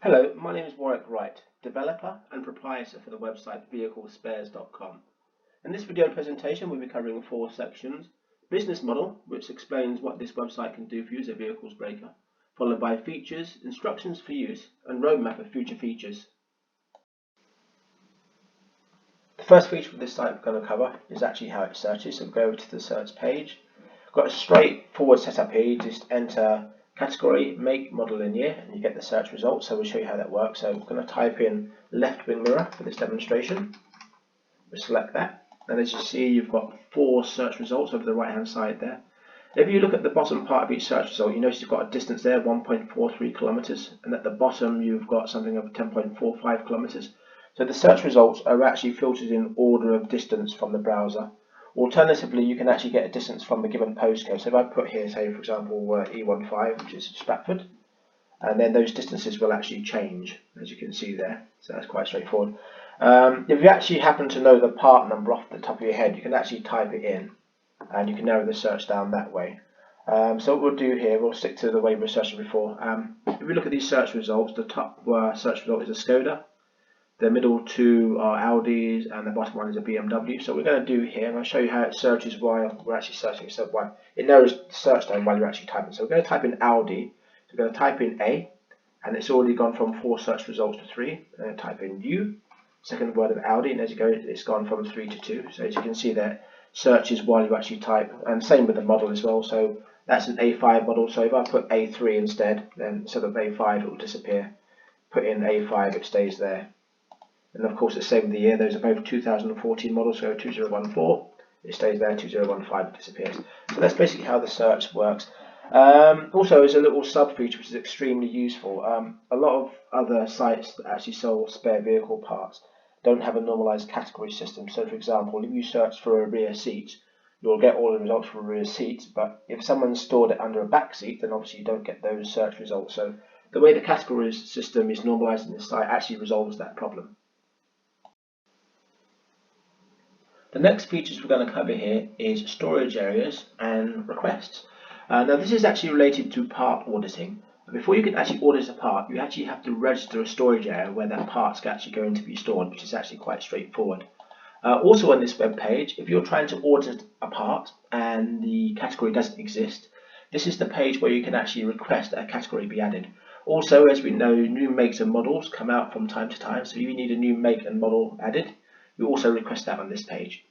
Hello, my name is Warwick Wright, developer and proprietor for the website vehiclespares.com. In this video presentation, we'll be covering 4 sections. Business model, which explains what this website can do for you as a vehicles breaker, followed by features, instructions for use, and roadmap of future features. The first feature for this site we're going to cover is actually how it searches. So we'll go over to the search page. Got a straightforward setup here. You just enter category, make, model, and year, and you get the search results. So we'll show you how that works. So we're going to type in left wing mirror for this demonstration. We'll select that, and as you see, you've got 4 search results over the right hand side there. If you look at the bottom part of each search result, you notice you've got a distance there, 1.43 kilometers, and at the bottom you've got something of 10.45 kilometers. So the search results are actually filtered in order of distance from the browser. Alternatively, you can actually get a distance from the given postcode. So if I put here, say for example, E15, which is Stratford, and then those distances will actually change, as you can see there. So that's quite straightforward. If you actually happen to know the part number off the top of your head, you can actually type it in, and you can narrow the search down that way. So what we'll do here, we'll stick to the way we were searching before. If we look at these search results, the top search result is a Skoda. The middle 2 are Audis, and the bottom one is a BMW. So what we're going to do here, and I'll show you how it searches while we're actually searching. So it narrows the search down while you're actually typing. So we're going to type in Audi. So we're going to type in A, and it's already gone from 4 search results to 3. I'm going to type in U, second word of Audi, and as you go, it's gone from 3 to 2. So as you can see there, searches while you actually type, and same with the model as well. So that's an A5 model. So if I put A3 instead, then instead of A5, it will disappear. Put in A5, it stays there. And of course, the same with the year. Those are both 2014 models, so 2014, it stays there, 2015, it disappears. So that's basically how the search works. Also, there's a little sub feature which is extremely useful. A lot of other sites that actually sell spare vehicle parts don't have a normalized category system. So for example, if you search for a rear seat, you'll get all the results for a rear seat, but if someone stored it under a back seat, then obviously you don't get those search results. So the way the category system is normalized in this site actually resolves that problem. The next features we're going to cover here is storage areas and requests. Now this is actually related to part auditing. Before you can actually audit a part, you actually have to register a storage area where that part's actually going to be stored, which is actually quite straightforward. Also on this web page, if you're trying to audit a part and the category doesn't exist, this is the page where you can actually request that a category be added. Also, as we know, new makes and models come out from time to time, so if you need a new make and model added, you also request that on this page.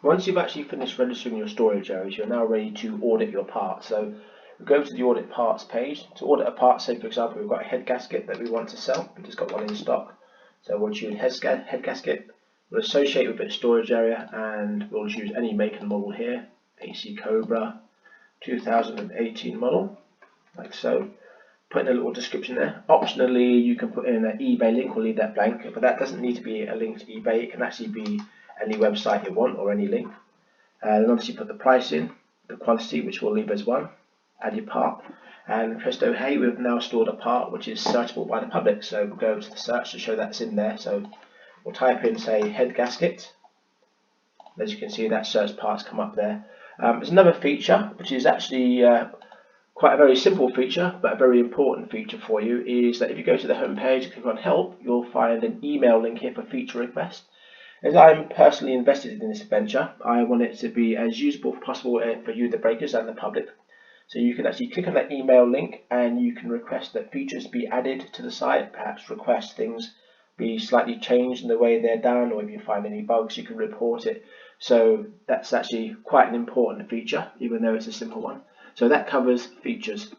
Once you've actually finished registering your storage areas, you're now ready to audit your part. So we go to the audit parts page. To audit a part, say for example we've got a head gasket that we want to sell, we've just got one in stock. So we'll choose head gasket, we'll associate with its storage area, and we'll choose any make and model here, AC Cobra 2018 model, like so. Put in a little description there. Optionally, you can put in an eBay link. We'll leave that blank, but that doesn't need to be a link to eBay. It can actually be any website you want or any link. Then obviously put the price in, the quantity, which we'll leave as 1. Add your part, and presto hey, we've now stored a part which is searchable by the public. So we'll go over to the search to show that's in there. So we'll type in, say, head gasket. As you can see, that search part's come up there. There's another feature which is actually quite a very simple feature, but a very important feature for you, is that if you go to the home page and click on help, you'll find an email link here for feature request. As I'm personally invested in this venture, I want it to be as usable as possible for you, the breakers, and the public. So you can actually click on that email link and you can request that features be added to the site, perhaps request things be slightly changed in the way they're done, or if you find any bugs you can report it. So that's actually quite an important feature, even though it's a simple one. So that covers features.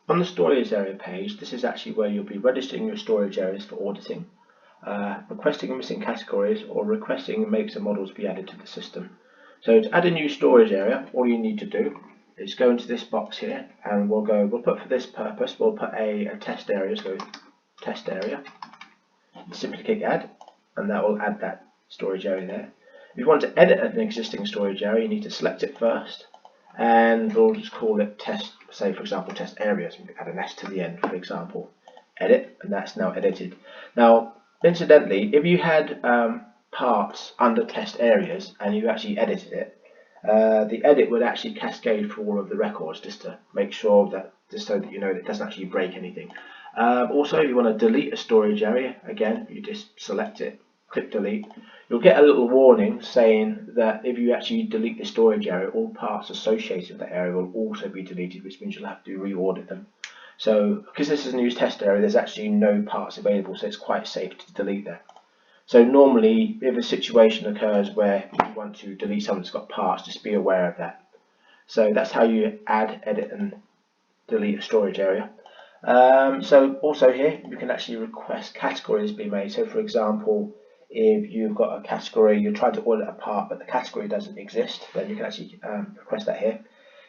On the storage area page, this is actually where you'll be registering your storage areas for auditing, requesting missing categories, or requesting makes and models be added to the system. So to add a new storage area, all you need to do is go into this box here, and we'll put for this purpose, we'll put a test area, so test area. Simply click add, and that will add that storage area there. If you want to edit an existing storage area, you need to select it first, and we'll just call it test, say for example test areas. We can add an S to the end, for example. Edit, and that's now edited. Now, incidentally, if you had parts under test areas and you actually edited it, the edit would actually cascade through all of the records just to make sure that, just so that you know that it doesn't actually break anything. Also, if you want to delete a storage area, again, you just select it, click delete. You'll get a little warning saying that if you actually delete the storage area, all parts associated with that area will also be deleted, which means you'll have to re-audit them. So, because this is a new test area, there's actually no parts available, so it's quite safe to delete that. So normally, if a situation occurs where you want to delete something that's got parts, just be aware of that. So that's how you add, edit, and delete a storage area. So also here, you can actually request categories be made. So for example, if you've got a category, you're trying to audit a part, but the category doesn't exist, then you can actually request that here.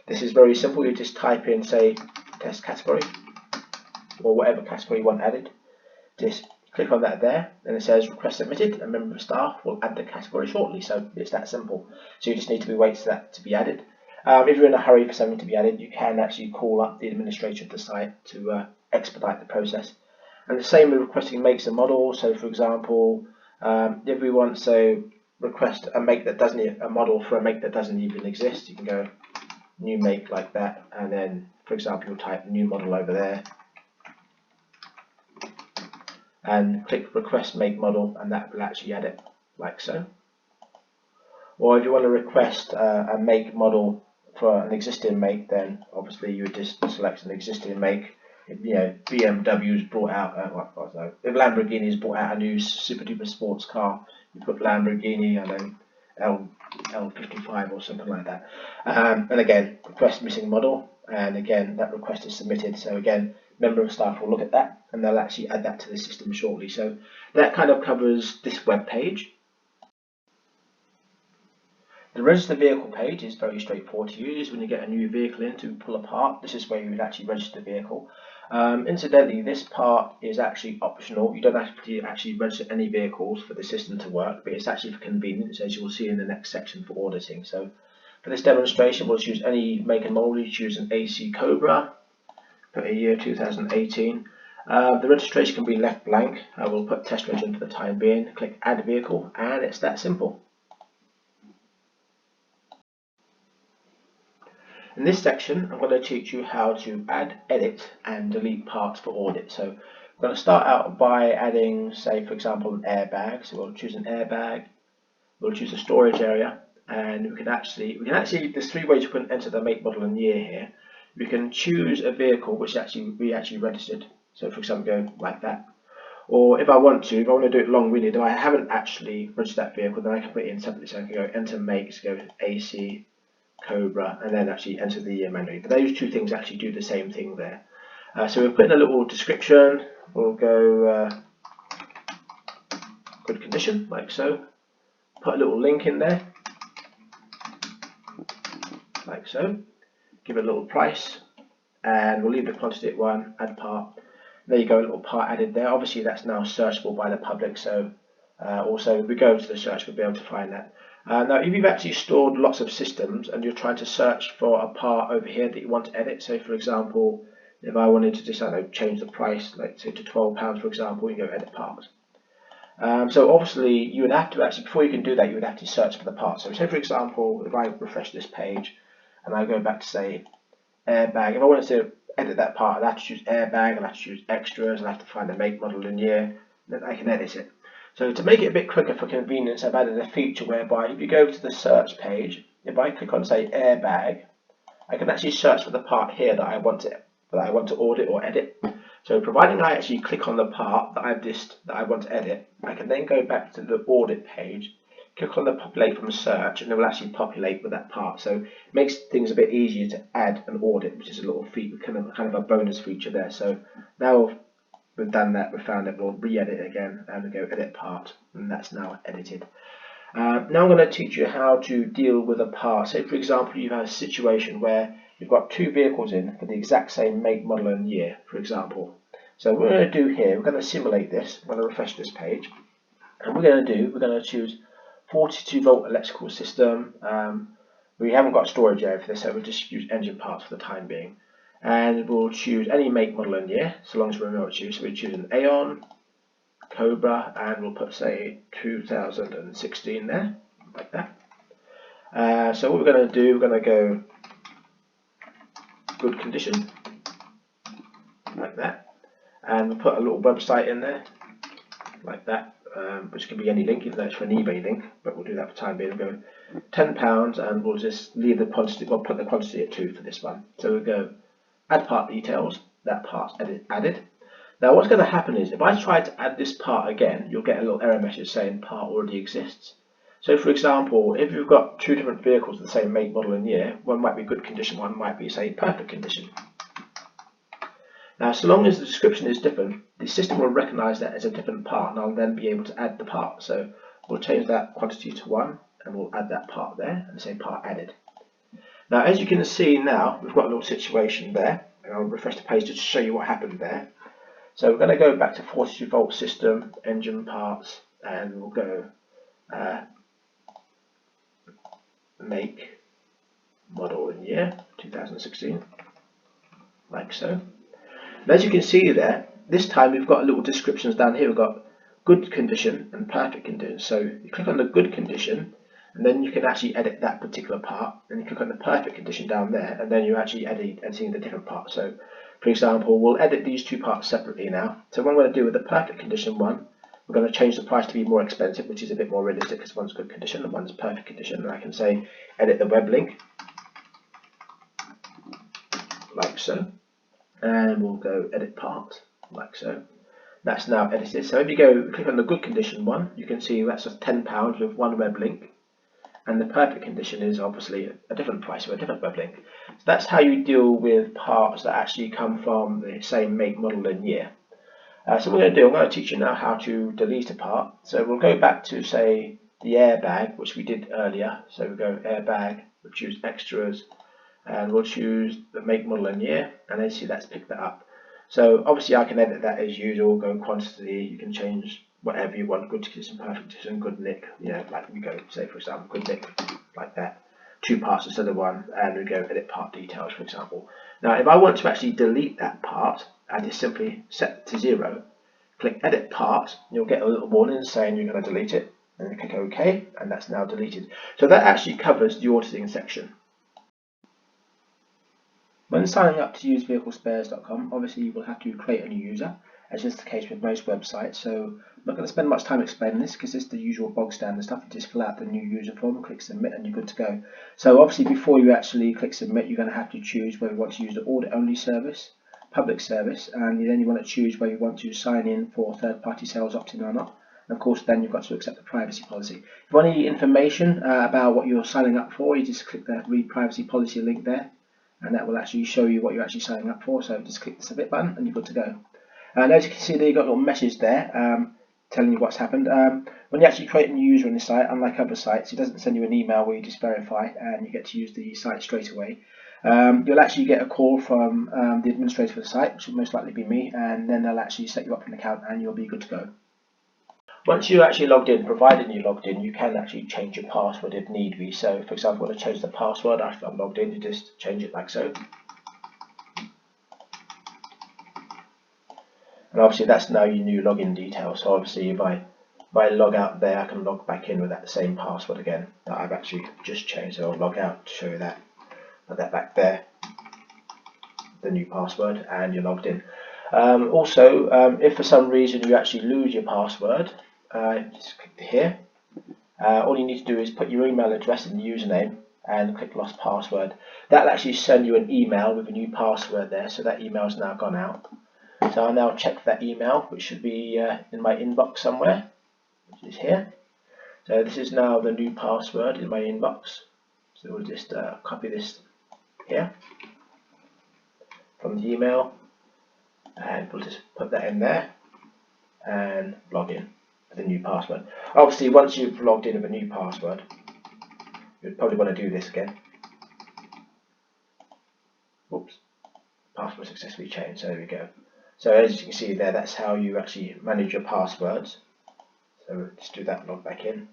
This is very simple. You just type in, say, test category, or whatever category you want added. Just click on that there, and it says request submitted. A member of staff will add the category shortly. So it's that simple. So you just need to wait for that to be added. If you're in a hurry for something to be added, you can actually call up the administrator of the site to expedite the process. And the same with requesting makes and models. So for example, if we want to request a make that doesn't, a model for a make that doesn't even exist, you can go new make like that, and then for example you'll type new model over there and click request make model, and that will actually add it like so. Or if you want to request a make model for an existing make, then obviously you would just select an existing make. If, you know, BMW's brought out, if Lamborghini's brought out a new super duper sports car, you put Lamborghini, I know, L55 or something like that. And again, request missing model, and again that request is submitted. So again, member of staff will look at that and they'll actually add that to the system shortly. So that kind of covers this web page. The register vehicle page is very straightforward to use. When you get a new vehicle in to pull apart, this is where you would actually register the vehicle. Incidentally, this part is actually optional. You don't have to actually register any vehicles for the system to work, but it's actually for convenience, as you will see in the next section for auditing. So for this demonstration, we'll choose any make and model. You choose an AC Cobra, put a year 2018. The registration can be left blank. I will put test reg in for the time being. Click add vehicle, and it's that simple. In this section, I'm going to teach you how to add, edit, and delete parts for audit. So I'm going to start out by adding, say, for example, an airbag. So we'll choose an airbag, we'll choose a storage area, and we can actually, there's three ways you can enter the make, model, and year here. We can choose a vehicle which we actually registered. So for example, go like that. Or if I want to do it long-winded, if I haven't actually registered that vehicle, then I can put it in separately. So I can go enter make, so go AC Cobra, and then actually enter the year manually. But those two things actually do the same thing there. So we'll put in a little description. We'll go good condition, like so. Put a little link in there, like so. Give it a little price, and we'll leave the quantity at 1. Add part. There you go, a little part added there. Obviously, that's now searchable by the public. So also, if we go to the search, we'll be able to find that. Now, if you've actually stored lots of systems and you're trying to search for a part over here that you want to edit, so for example, if I wanted to just change the price, like say to £12, for example, you go edit parts. So obviously, you would have to actually, before you can do that, you would have to search for the part. So say for example, if I refresh this page and I go back to say airbag, if I wanted to edit that part, I'd have to choose airbag, I'd have to choose extras, I'd have to find the make, model, and year, then I can edit it. So to make it a bit quicker for convenience, I've added a feature whereby if you go to the search page, if I click on say airbag, I can actually search for the part here that I want to audit or edit. So providing I actually click on the part that I want to edit, I can then go back to the audit page, click on the populate from search, and it will actually populate with that part. So it makes things a bit easier to add an audit, which is a little feature, kind of a bonus feature there. So now we've done that, we've found it, we'll re-edit again and we go edit part, and that's now edited. Now I'm going to teach you how to deal with a part. Say for example you have a situation where you've got two vehicles in for the exact same make, model and year, for example. So what we're going to do here, we're going to simulate this. I'm going to refresh this page, and we're going to choose 42 volt electrical system. We haven't got storage area for this, so we'll just use engine parts for the time being. And we'll choose any make, model and year, so long as we remember to choose. So we choose an Aeon, Cobra, and we'll put say 2016 there, like that. So what we're going to do, we're going to go good condition, like that, and we'll put a little website in there, like that, which can be any link, even though it's for an eBay link, but we'll do that for the time being. We'll go £10, and we'll just leave the quantity, we'll put the quantity at 2 for this one. So we'll go add part details, that part's added. Now what's going to happen is, if I try to add this part again, you'll get a little error message saying part already exists. So for example, if you've got 2 different vehicles of the same make, model and year, one might be good condition, one might be, say, perfect condition. Now, so long as the description is different, the system will recognise that as a different part, and I'll then be able to add the part. So we'll change that quantity to 1, and we'll add that part there, and say part added. Now, as you can see now, we've got a little situation there, and I'll refresh the page just to show you what happened there. So we're going to go back to 42 volt system, engine parts, and we'll go make, model and year, 2016, like so. And as you can see there, this time we've got little descriptions down here. We've got good condition and perfect condition. So you click on the good condition, and then you can actually edit that particular part. Then you click on the perfect condition down there, and then you're actually editing the different parts. So for example, we'll edit these 2 parts separately now. So what I'm going to do with the perfect condition one, we're going to change the price to be more expensive, which is a bit more realistic because one's good condition and one's perfect condition. And I can say edit the web link, like so. And we'll go edit part, like so. That's now edited. So if you go click on the good condition one, you can see that's just £10 with 1 web link. And the perfect condition is obviously a different price with a different web link. So that's how you deal with parts that actually come from the same make, model and year. So what we're going to do, I'm going to teach you now how to delete a part. So we'll go back to, say, the airbag, which we did earlier. So we'll go airbag, we'll choose extras, and we'll choose the make, model and year, and then see that's picked that up. So obviously I can edit that as usual, go in quantity, you can change whatever you want, good condition, perfect condition, good nick, you know, like we go, say for example, good nick, like that, 2 parts instead of 1, and we go edit part details, for example. Now if I want to actually delete that part, I just simply set to 0, click edit part, you'll get a little warning saying you're going to delete it, and you click OK, and that's now deleted. So that actually covers the auditing section. When signing up to use vehiclespares.com, obviously you will have to create a new user, as is the case with most websites. So I'm not going to spend much time explaining this because it's the usual bog standard stuff. You just fill out the new user form, click submit, and you're good to go. So obviously before you actually click submit, you're going to have to choose whether you want to use the audit only service, public service, and then you want to choose whether you want to sign in for third-party sales opt-in or not. And of course then you've got to accept the privacy policy. If you want any information about what you're signing up for, you just click the read privacy policy link there, and that will actually show you what you're actually signing up for. So just click the submit button and you're good to go. And as you can see there, you've got a little message there telling you what's happened. When you actually create a new user on the site, unlike other sites, it doesn't send you an email where you just verify and you get to use the site straight away. You'll actually get a call from the administrator for the site, which will most likely be me, and then they'll actually set you up an account and you'll be good to go. Once you're actually logged in, provided you're logged in, you can actually change your password if need be. So, for example, I want to change the password after I'm logged in, you just change it like so. And obviously that's now your new login details. So obviously if I log out there, I can log back in with that same password again that I've actually just changed. So I'll log out to show you that. Put that back there, the new password, and you're logged in. Also, if for some reason you actually lose your password, just click here. All you need to do is put your email address in the username and click lost password. That'll actually send you an email with a new password there, so that email's now gone out. So I'll now check that email, which should be in my inbox somewhere, which is here. So this is now the new password in my inbox. So we'll just copy this here from the email, and we'll just put that in there and log in with a new password. Obviously once you've logged in with a new password, you'd probably want to do this again. Oops, password successfully changed, so there we go. So as you can see there, that's how you actually manage your passwords. So just do that and log back in.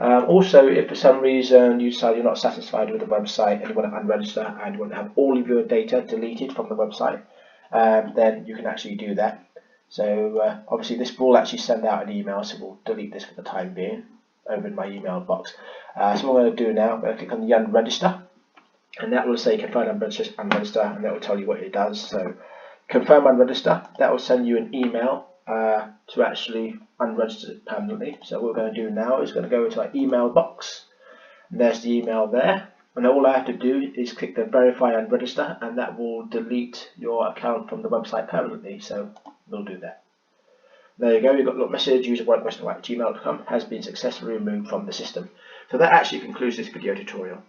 Also, if for some reason you decide you're not satisfied with the website and you want to unregister and you want to have all of your data deleted from the website, then you can actually do that. So obviously this will actually send out an email, so we'll delete this for the time being. over in my email box. So what I'm going to do now, I'm going to click on the unregister, and that will say confirm and register, and that will tell you what it does. So confirm and register, that will send you an email to actually unregister it permanently. So what we're going to do now is going to go into our email box, and there's the email there, and all I have to do is click the verify and register, and that will delete your account from the website permanently. So we'll do that. There you go, you've got a little message, user gmail.com has been successfully removed from the system. So that actually concludes this video tutorial.